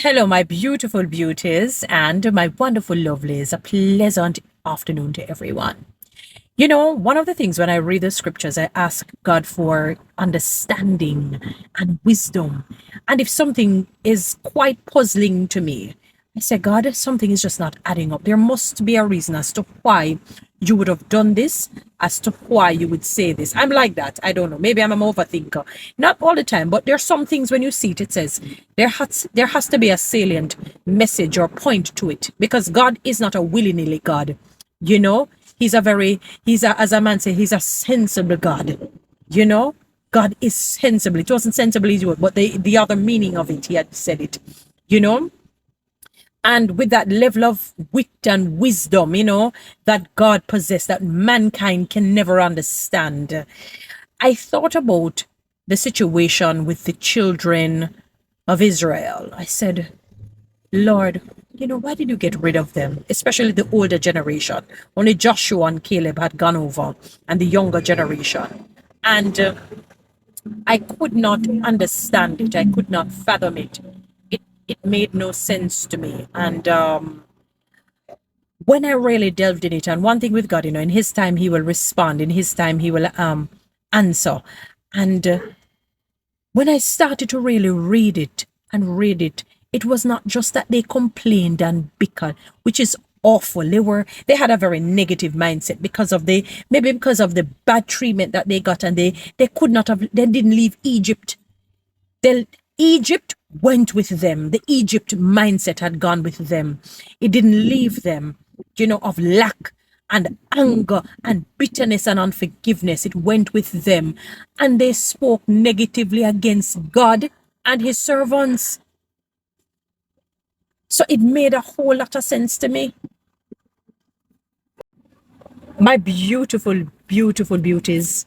Hello, my beautiful beauties and my wonderful lovelies. A pleasant afternoon to everyone. You know, one of the things when I read the scriptures, I ask God for understanding and wisdom. And if something is quite puzzling to me, I say, God, something is just not adding up. There must be a reason as to why you would have done this, as to why you would say this. I'm like that. I don't know. Maybe I'm an overthinker. Not all the time, but there are some things when you see it, it says there has to be a salient message or point to it because God is not a willy-nilly God. You know, as a man say, he's a sensible God. You know, God is sensible. It wasn't sensible his word, but the other meaning of it, he had said it, you know, and with that level of wit and wisdom, that God possessed, that mankind can never understand. I thought about the situation with the children of Israel. I said, Lord, why did you get rid of them? Especially the older generation. Only Joshua and Caleb had gone over, and the younger generation. And I could not understand it. I could not fathom it. It made no sense to me. And when I really delved in it, and one thing with God, in His time He will respond. In His time He will answer. And when I started to really read it, it was not just that they complained and bickered, which is awful. They had a very negative mindset because of the bad treatment that they got, and they didn't leave Egypt. Egypt went with them. The Egypt mindset had gone with them. It didn't leave them, of lack and anger and bitterness and unforgiveness. It went with them, and they spoke negatively against God and His servants. So it made a whole lot of sense to me. My beautiful, beautiful beauties,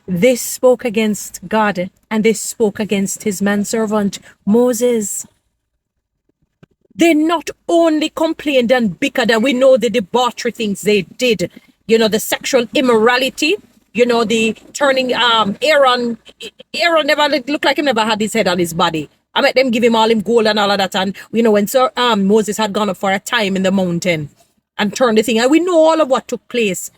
they spoke against God and they spoke against His manservant, Moses. They not only complained and bickered, and we know the debauchery things they did, the sexual immorality, the turning Aaron never looked like he never had his head on his body. I met them give him all him gold and all of that. And when Moses had gone up for a time in the mountain and turned the thing, and we know all of what took place.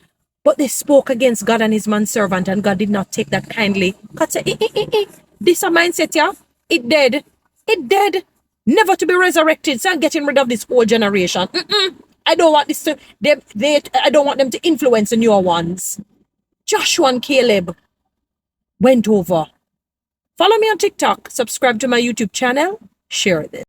But they spoke against God and His manservant, and God did not take that kindly. God said, this a mindset, yeah? It dead. Never to be resurrected. So I'm getting rid of this whole generation. I don't want this I don't want them to influence the newer ones. Joshua and Caleb went over. Follow me on TikTok, subscribe to my YouTube channel, share this.